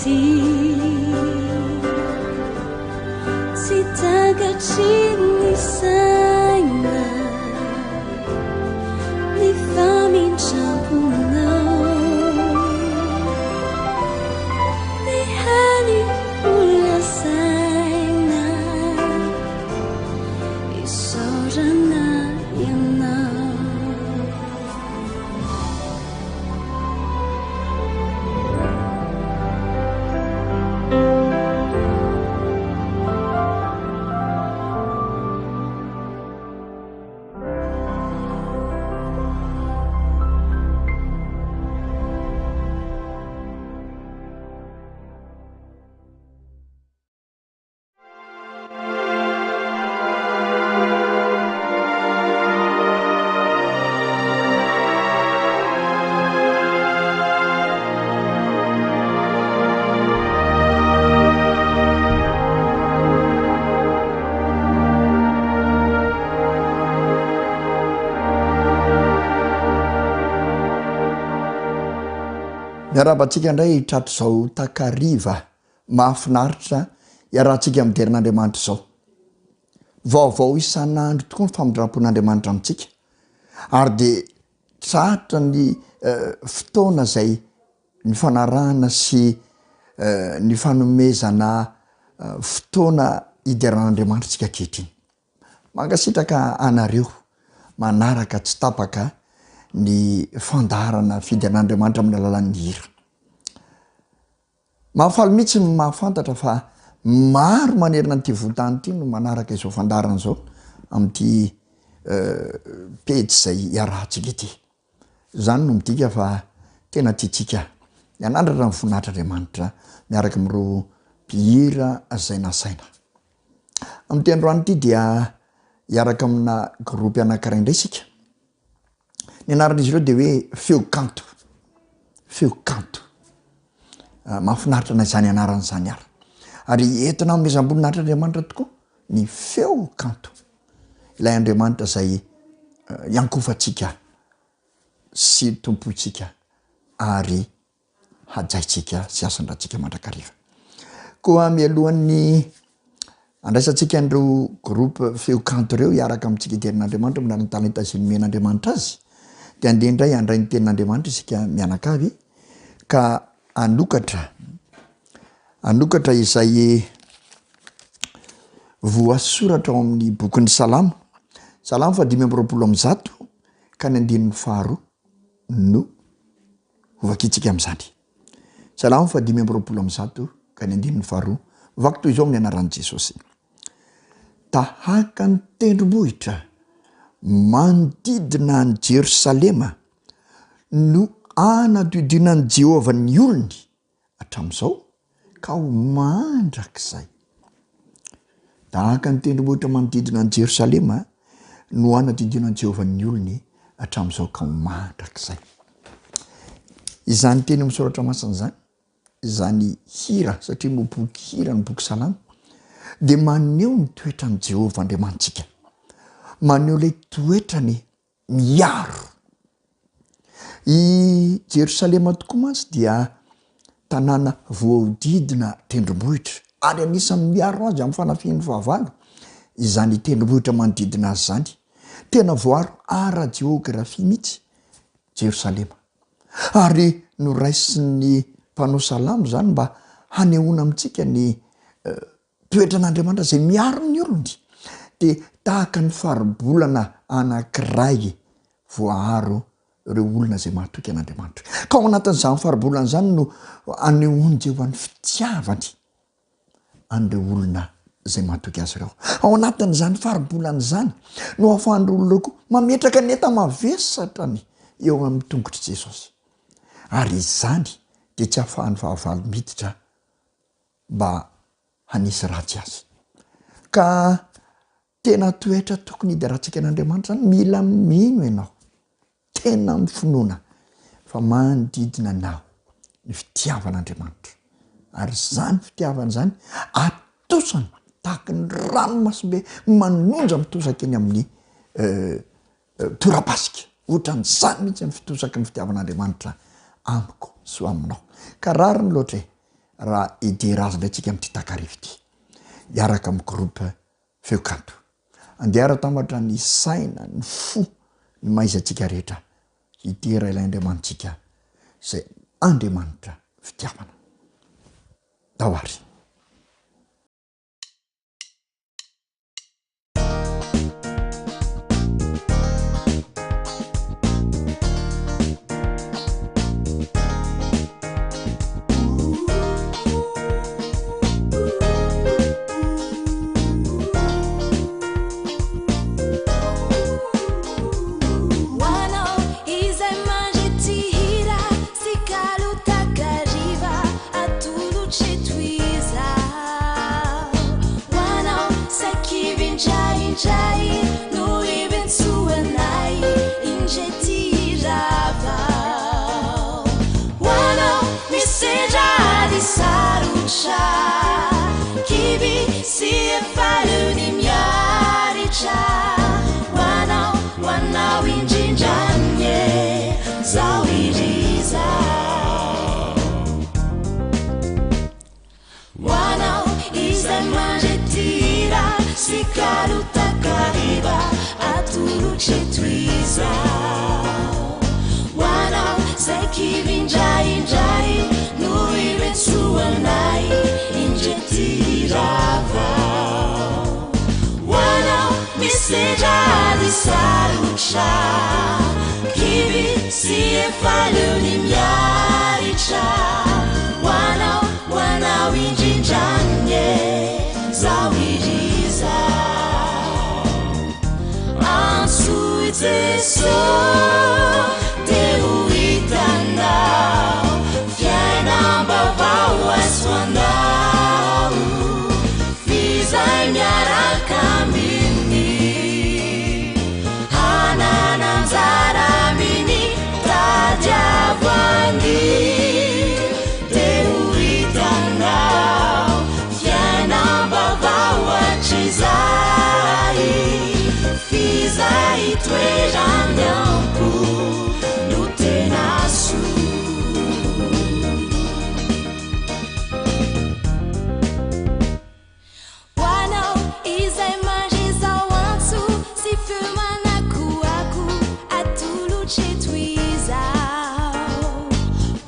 Ti Miarabantsika indray hitratro zao takariva mahafinaritra iarahantsika amin'ny derin'Andriamanitra zao. Vaovao isan'andro tokoa ny famindrampon'Andriamanitra amintsika. Ary de tratra ny fotoana zay ny fanarahana sy ny fanomezana fotoana hideran'Andriamanitra tsika ankehitriny. Mankasitraka anareo manaraka tsy tapaka ny fandarana fideran'Andriamanitra amin'ny alalan'ny hira. Mahafaly mihitsy ny mahafantatra fa maro manerana n'ity volontany ity no manaraka izao fandarana zao amin'ity pejy zay iarahantsika ity. Zany no midika fa tena tiatsika mianandratra ny voninahitran'Andriamanitra miaraka amin'ireo mpihira zay nasaina. Amin'ny androany ity dia iaraka amina gropy anankiray indray isika. Ny anaran'izy ireo dia hoe Feo Kanto. Feo Kanto. Mahafinaritra na izany anaran'izany ary. Ary entina amezam-boninahitran'Andriamanitra tokoa ny Feo Kanto. Ilay Andriamanitra zay iankofantsika sy tompontsika ary hajaitsika sy asandratsika mandrakariva. Koa mialohan'ny andraisantsika an'ireo groupe Feo Kanto ireo iaraka amintsika derin'Andriamanitra amin'ny talenta izay nomen'Andriamanitra azy. Dia andeha indray andray ny tenin'Andriamanitra isika mianakavy ka anokatra izay voasoratra ao amin'ny bokin'ny Salamo. Salamo 520 ka ny 102 no hovakitsika amin'izany. Salamo 520 ka ny 102 vaky toy izao amin'ny anaran'i Jesosy. Tahaka ny tendrombohitra manodidina ny Jerosalema no anadidinan'i Jehovah ny olony hatramin'izao ka ho mandrakizay. Tahaka ny tendrombohitra manodidina ny Jerosalema no anadidinan'i Jehovah ny olony hatramin'izao ka ho mandrakizay. Izany teny amin'ny soratra masina izany, izany hira satria mo boky hira ny boky Salamo dia maneho ny toetran'i Jehovah Andriamantsika. Maneho ilay toetrany miaro. I Jerosalema tokoa mantsy dia tanàna voahodidina tendrombohitra ary anisan'ny miaro azy amin'ny fanafian'ny fahavalo izany tendrombohitra manodidina azy zany. Tena voaro ara-geografia mihitsy Jerosalema. Ary noraisin'ny mpanao Salamo zany mba hanehoana amintsika ny toetran'Andriamanitra zay miaro ny olony. Dia tahaka ny faribolana anankiray voaharo ireo olona zay mahatoky an'Andriamanitra. Ka ao anatin'izany faribolana zany no anehoany Jehovah ny fitiavany an'ireo olona zay mahatoky azy ireo. Ao anatin'izany faribolana zany no ahafahan'ireo olona koa mametraka ny enta-mavesatra ny eo amin'ny tongotry Jesosy. Ary izany dia tsy ahafahan'ny fahavalo miditra mba hanisy ratsy azy. Ka tena toetra tokony hiderahantsika an'Andriamanitra zany mila mino ianao. Tena mifinoana fa manodidina anao ny fitiavan'Andriamanitra. Ary zany fitiavana zany atosany tahaka ny ranomasimbe manonja mitosaka eny amin'ny torapasika. Ohatran'izany mihitsy ny fitosaka ny fitiavan'Andriamanitra amiko sy aminao. Ka rariny loatra raha idera azy ndraitsika amin'ity takariva ity. Iaraka amin'ny groupe Feo Kanto. Andeha tambatra ny saina, ny fo, ny maizantsika rehetra. Idera ilay Andriamanitsika zay Andriamanitra fitiavana. Dahoary. Wanao injinjanye zawiriza miaritra kiby sy efalony miaritra hoanao indrindragne zao iriza ansoy Jeso teo hitanao fiainam-bavao asoanao fizay miaraka aminy hanana anjara aminy tadiavany teo hitanao fiainam-bavao atr'izay fizay toerany ampo no tena soa hoanao izay mandry zao antso sy feo manakoako atolotr'eto izao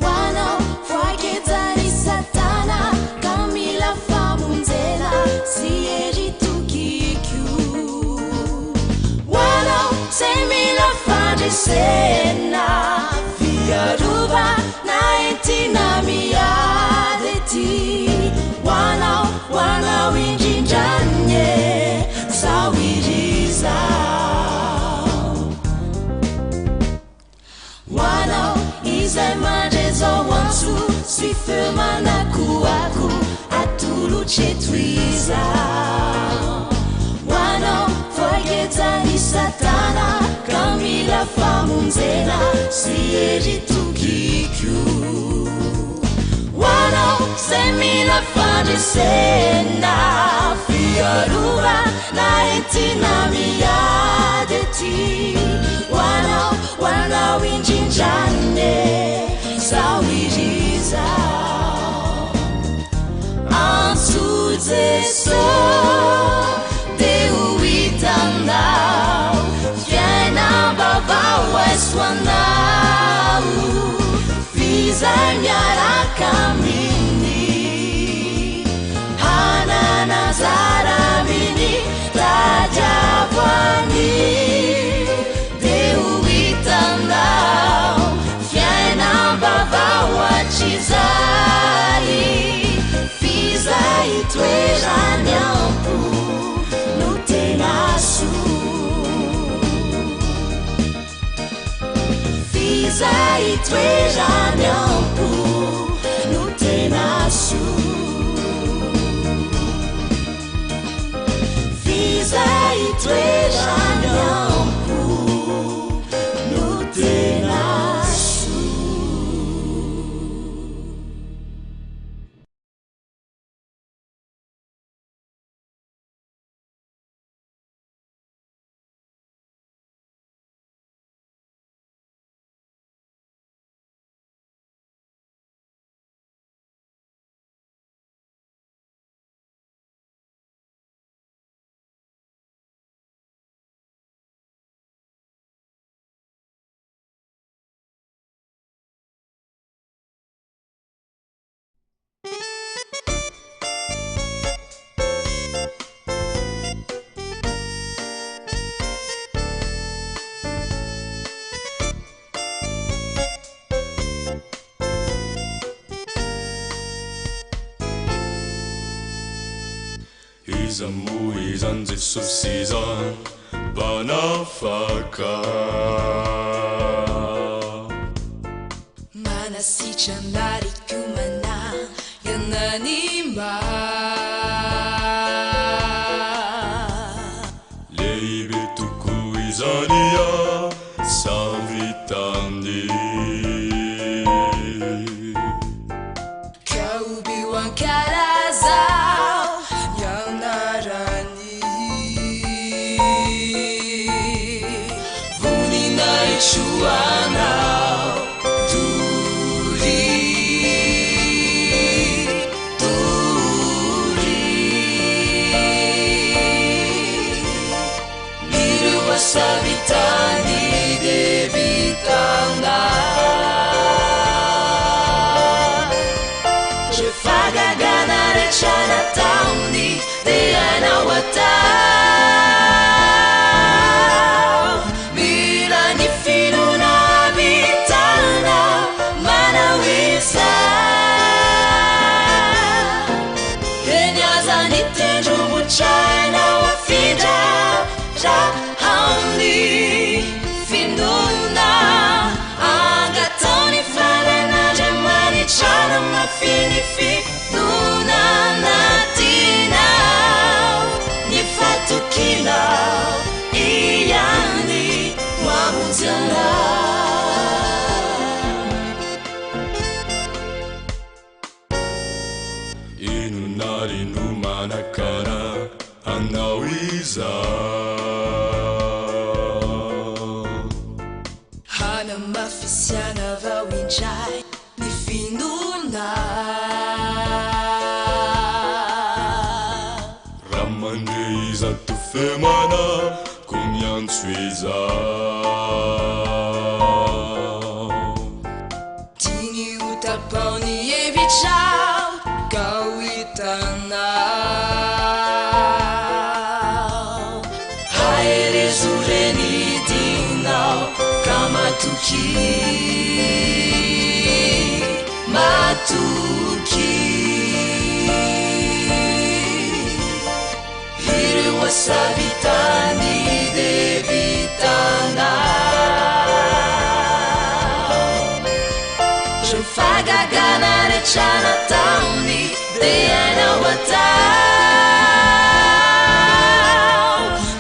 hoanao voaketany satana ka mila famonjena sy ery tokiko hoanao zay mila fandresena fiarova na entina miady ety hoanao indrindragne zao iriza hoanao izay mandre zao antso sy feo manakoako atolotr'eto izao hoanao voaketany satana ka mila famonjena sy ery tokiko hoanao zay mila fandresena fiarova na entina miady ety hoanao indrindragne zao iriza antso Jeso teo hitanao fiainam-bavao asoanao fizay miaraka aminy hanana anjara aminy tadiavany teo hitanao fiainam-bavao atr'izay fizay toerany ampo no tena soa fizay toerany ampo no tena soa fizay toerany ampo no tena izan Jesus izan banafaka manasitrandary kumana yananimba lehibe tokoa izany a savitany kaubi wankarazao yanarani vunina ichuanao turi Tiana vao indray ny finona raha mandre iza tofemana ko miantso izao tiny utapao ny evitrao ka hitanao haerezoreny dinao ka matoky ireo asavitany devitanao je fagagana retrana taony de hainao atao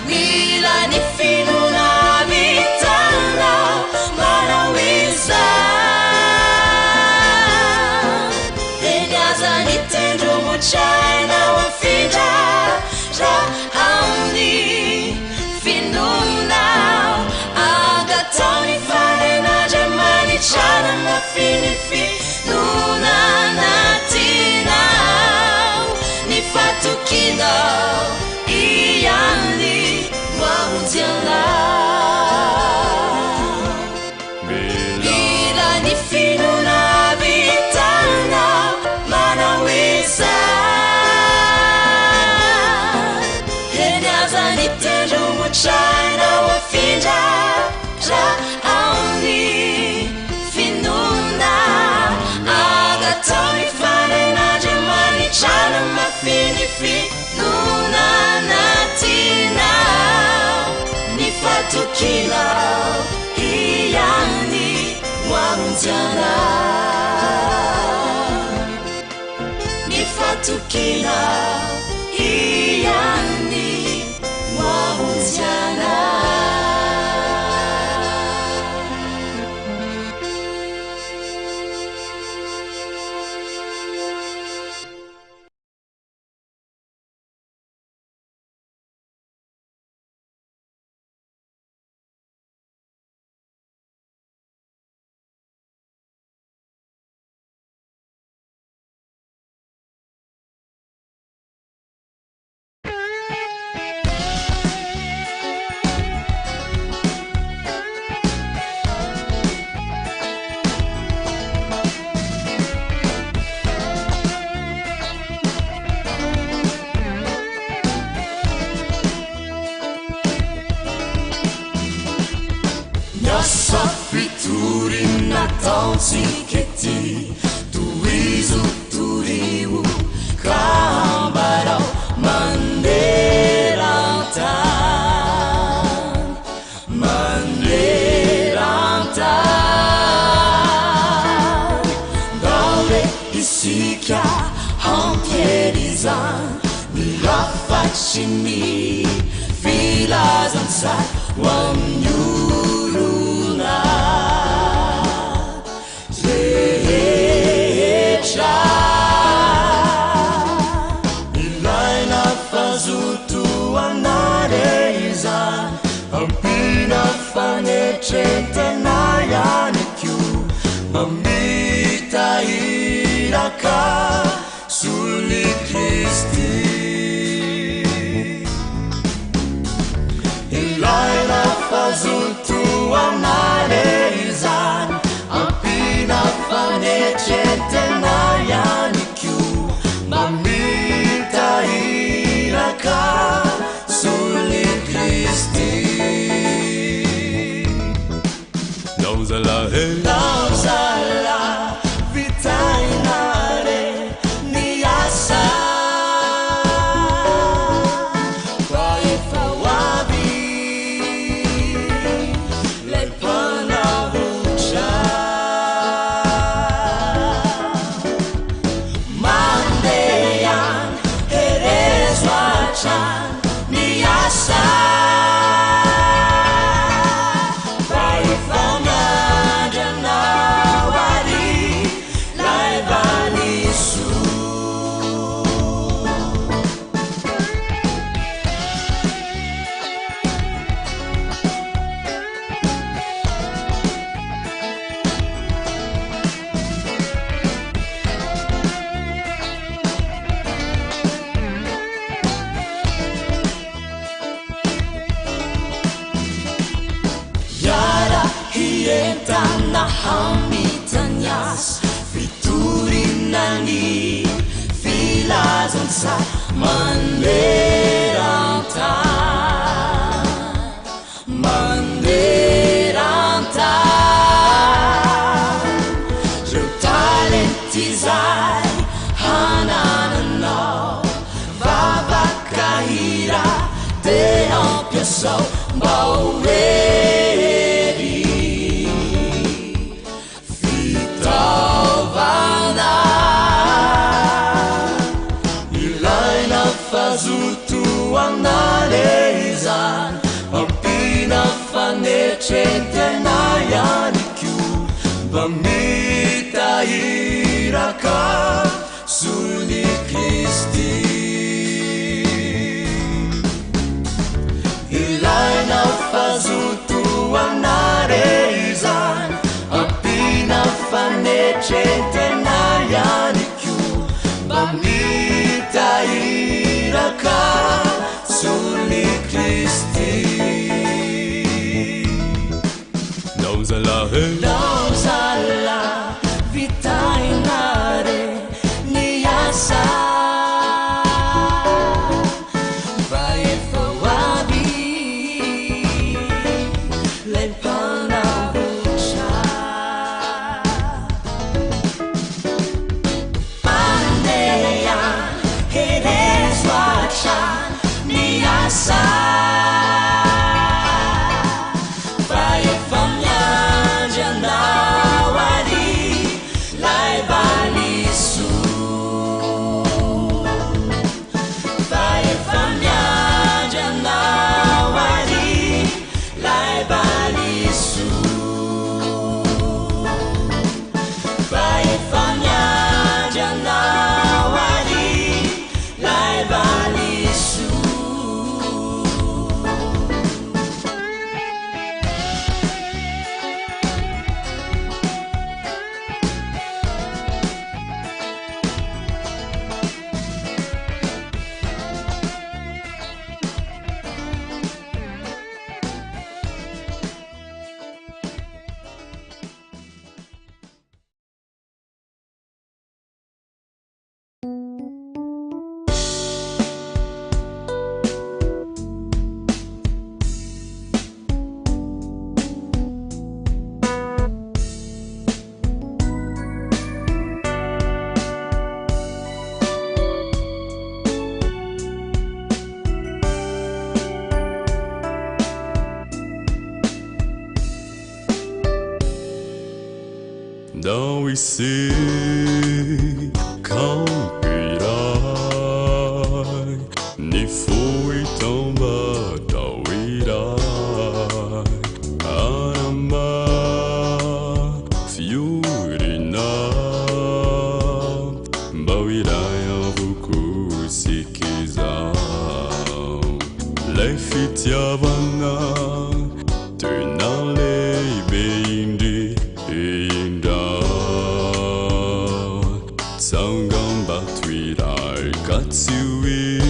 mila ny finona vitanao manao izao eny aza ny tendro motrainao afindra raha aony finonao agataony faren'andriamanitrana mafinifinona natinao ny fatokinao iany mamonjy anao mila ny finona vitanao manao izao eny aza ny tendro motrainao afindra raha aony finona agataony faren'andriamanitrana mafinifinona natinao ny fatokinao iany mamonjy anao ny fatokinao iany mamonjy anao Siketi tuizu turiu kambarau manderantan daure isika hampierizan mirafacini filazansa wamnyuruna ilaina fazutu anareizan ampina fanetretena yanikyu mamita iraka suli Kristi ilaina fazutu anareizan ampina fanetretena yanikyu mamita iraka suli Kristi nauzala vitainare niasa faifawabi lepana vucha nahamitanyas fitorinany filazansa manderanta reo talentizay hanananao vavakahira de ampiasao mba oery fitaovana ilaina fazoto aminale izany ampina fanetretena ihany ko mba mitahiraka sony Kristi ilaina fazoto aminare izany ampina fanetretena ihany ko mba mitahiraka sony Kristi nauzala vitainare niasa vaefawabi lempanavusha mandeya hereswacha niasa Dans ici campirai ni fui tomba tawirai anama fiurina bawirai avuku sikizau lefitiavana tunale beindi Sangambatuirai katsui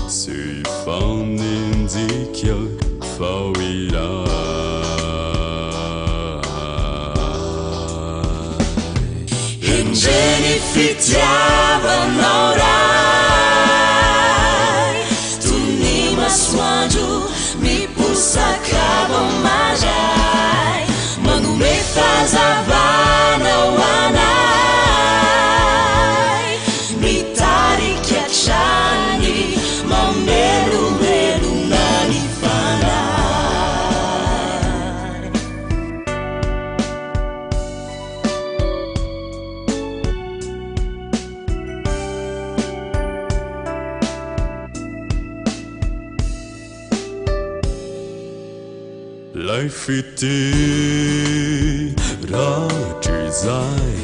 Sui fanindikia fawirai Ingeni fitiavana orai Tuni masoandro mipusakava majai Manume fazavana oanai Mitarikiachani mamelumelu nanifanai Life iti rajizai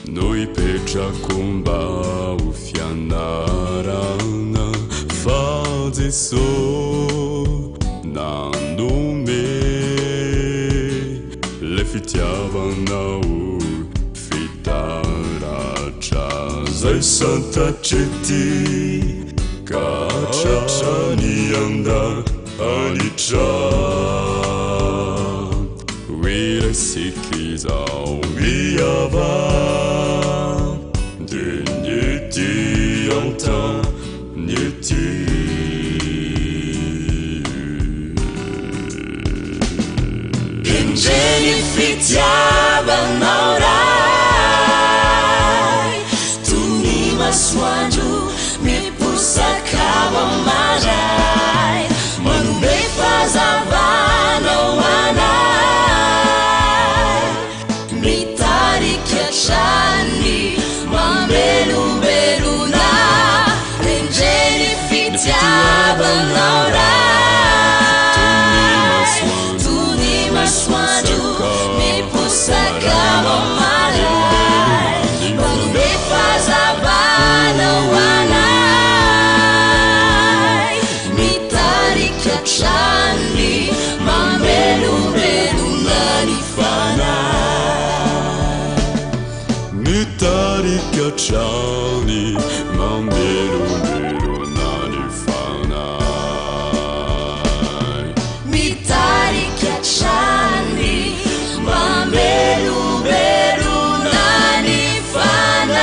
Noi pecha kumba ufianarana Faziso nandume Lefitiavana u fitaracha Zai santa cheti Kacha ni anda Alicha kusikiliza umiava de nuti entend nuti Ingeni fitiava naurai Tuni maswanju mi pusakava marai Manube fazavana wanai Mitari kiachani Mambelu beluna Ingeni fitiava naurai Swaju me pusakava malai Manube fazavana wanai Mitari kiachani Mambelu belu nani fanai Mitari kiachani Mambelu belu nani fanai Mitari kiachani Mambelu belu nani fanai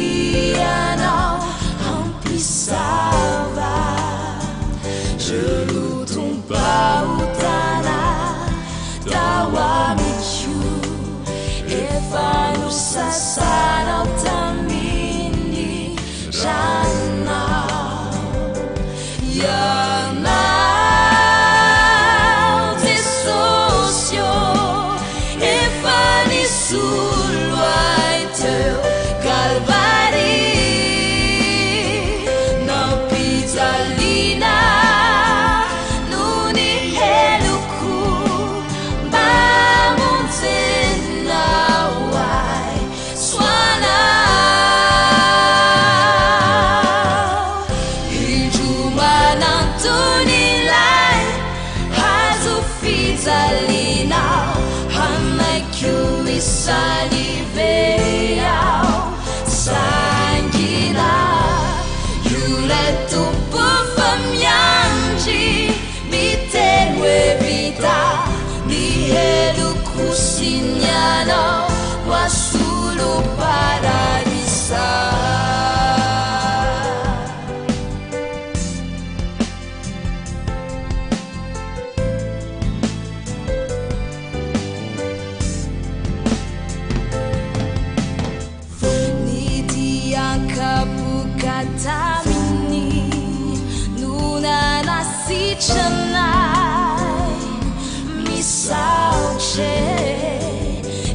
Sachiana amplissava Je lutum pautana Tawamichu Efanu sasana tamini Jana Yana Desocio Efani sulwaite Calvari na pizzalina nuni heluku bamuntena wai swana Ijumana tuni lai hazu pizzalina hanaiku isani veao Sanguina, Yuletu Pufamianji, Mitenue Vita, Nihelu Cusignano, Wasulu Paradisa. Kapukatamini Nuna nasichanai Misauche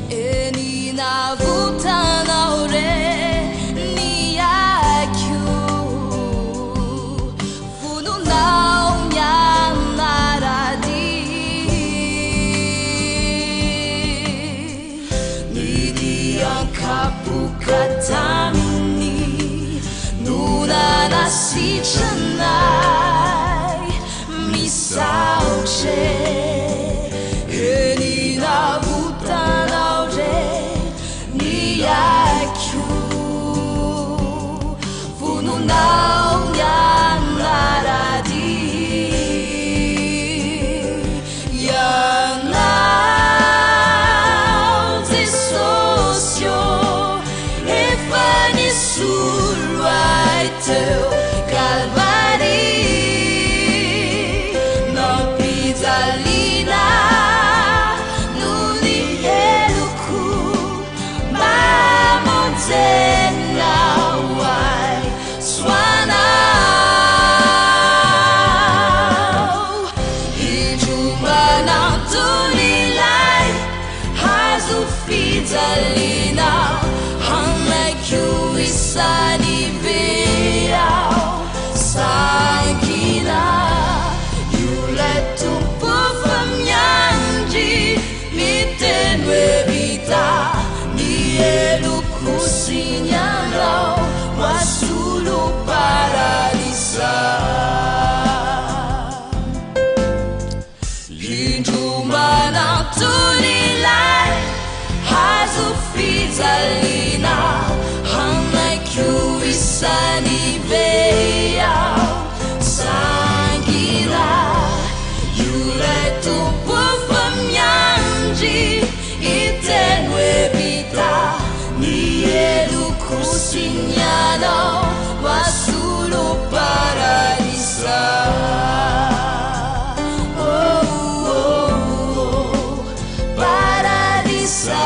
Eni navutana ore Niyakyu Fununau nyanaradi Nidian kapukatamini Nuna nasichanai Misauche Eni navutana ore Niyakyu Fununau nyanaradi Yanau Desocio suai teu Calvari non pizzalina nuni eluku mamonzena wai swana ijumana tunilai hazu pizzalina Isani beau Antsan-kira Yuletu pufamyanji Mitenwe bita Nielu kusinyano Wasulu paradisa Linjumana tunilai Hazu pizzalina Isani beau Antsan-kira Yuletu pufamyanji Itenwe bita Nielu kusinyano Wasulu paradisa Paradisa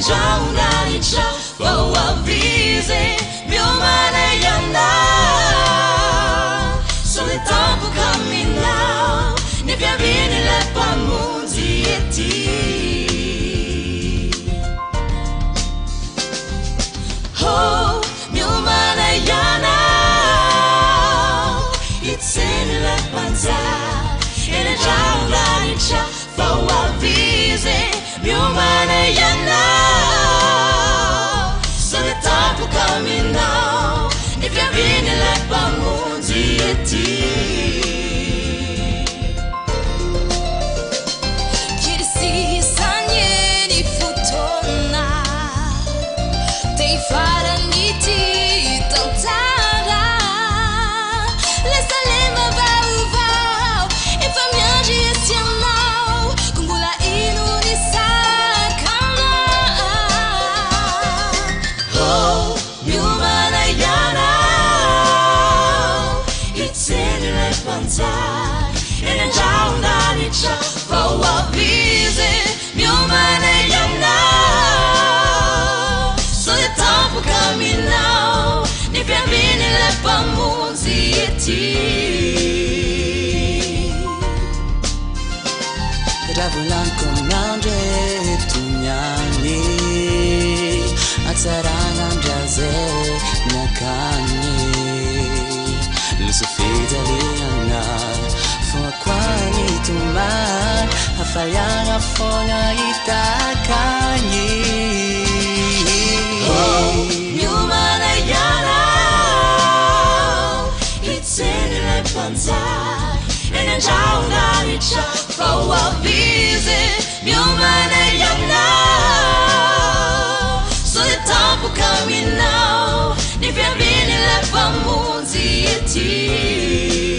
Giornalicia o avvisi mio maneiana sole tempo cammina ne viene le pamunzi e ti oh mio maneiana it's in le panza e ne giornalicia o avvisi mio maneiana Caminhão e via viene le pamunzi e ti Chiedi si sanye di futona Dei faraniti tantara Le salema vau e famiagi e siamo Con gula in unisa E ne giornalicia o avvisi mio maneiana sole tempo cammino ne viene le pamunzi e ti Ravolan comandre tunyani Atsarangan jaze nakani Lusufidaliana Fuakwani tuman Hafayanga fonga itakani Oh, Yumanayana It's in le panza E ne giornalicia Fo avvisi Yumanayana Sole tempo cammino Ne viene le pamunzi e ti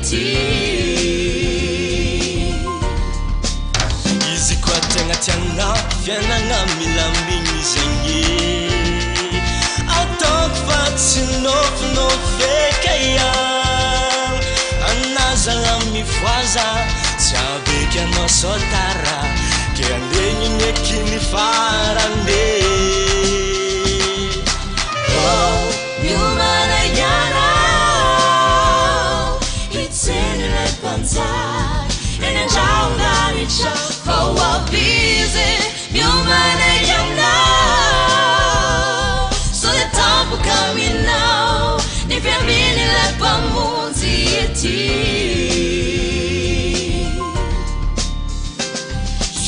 ety izy koa tegna tiana fianagna milambigny zegny ataoko fa tsy nofinofekaya anazagna mivoaza tsy abeky anao sotara ke andegny mekiny farande miomana iana hitseny le panzay eny andraonaritra fa hoabizy miomana iana so le tampoka aminao ny fiaminy le mpamonjy ety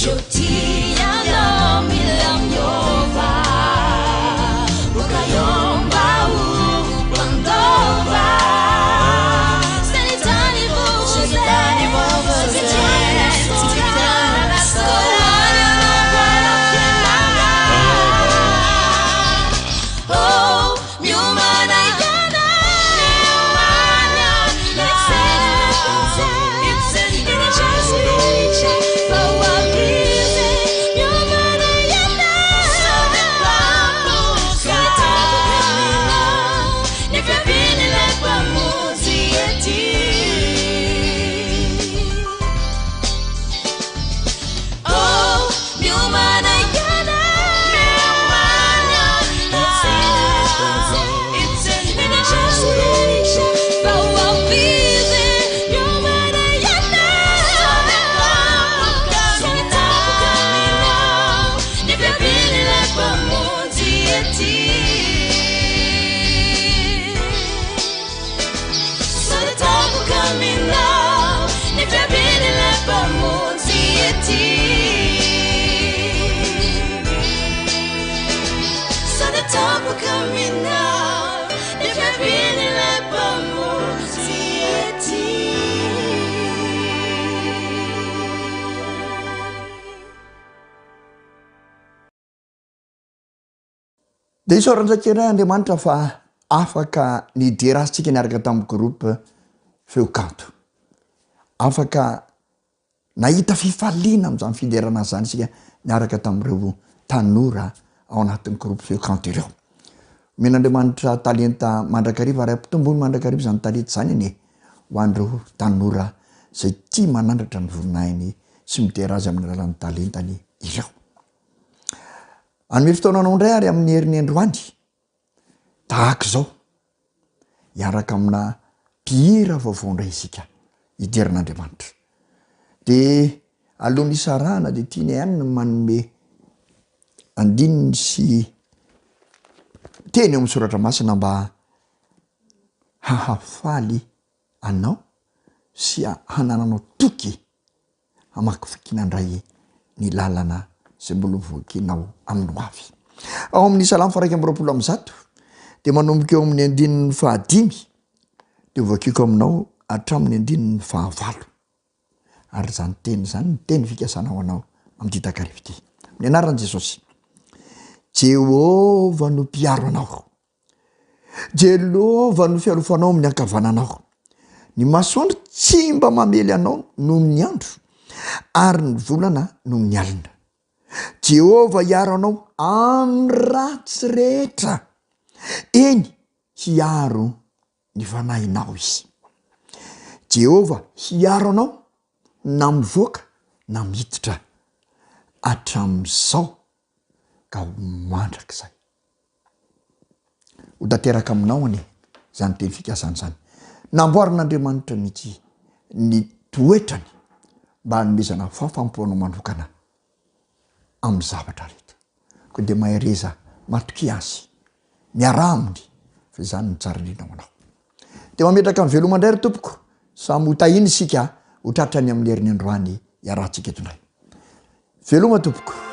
jotianao mila miova ukayomba upandova sanitani vuze sitana la scolana para fienana oh miumana yana miumana it's in the just for what busy miumana yana so the bamboo ni fevini le pamuzi eti oh miumana yana miumana it's in the just for what busy miumana yana so the bamboo ni fevini le pamuzi eti so the tempo coming now if you're being left by Monty so the tempo coming now if you're being left by Monty dia isorandrakiray andriamanitra fa afaka niderasintsika niaraka tamin'ny groupe Feo Kanto afaka nahita fifaliana amin'izany fiderana zany isika niaraka tamin'ireo tanora ao anatin'ny groupe Feo Kanto ireo men'andriamanitra talenta mandrakariva ray ampitombony mandrakariva zany talenta zany anie ho an'ireo tanora zay tia manandratra ny voninahiny sy midera azy amin'ny alalan'ny talentany ireo anome fotoananao indray ary amin'ny herin'ny androany tahaka izao hiaraka amina mpihira vaovao indray isika hiderin'andriamanitra dia alohan'ny isarahana dia tiany ihany ny manome andininy sy teny amin'ny soratra masina mba hahafaly anao sy hanananao toky hamakivakinandray ny lalana zay mbola voakinao amin'ny ho avy ao amin'ny salamo fa 1:100 dia manomboka eo amin'ny andininy 5 dia voakiko aminao hatramin'ny andininy 9 ary zany teny zany ny teny fikasana ho anao amin'ny takarivo ity ny anaran'i Jesosy Jehovah no mpiaro anao Jehovah no fialofanao amin'ny ankavananao ny masoandro tsy mba mamely anao noho ny andro ary ny volana noho ny alina Jehovah hiaro anao amin'ny ratsy rehetra eny hiaro ny fanahinao izy Jehovah hiaro anao na mivoaka na miditra hatramin'izao ka ho mandrak'izay ho tanteraka aminao anie zany teny fikasany zany namboarin'andriamanitra mihitsy ny toetrany mba hanomezana fahafampoanao manokana amin'ny zavatra rehetra koa dia mahay reza matoky azy miara aminy fa izany ny tsara indrindra ho anao dia mametraka amin'ny velomandray ry tompoko samy hotahiny isika ho tratrany amin'ny herin'ny androany hiarantsika eto indray veloma tompoko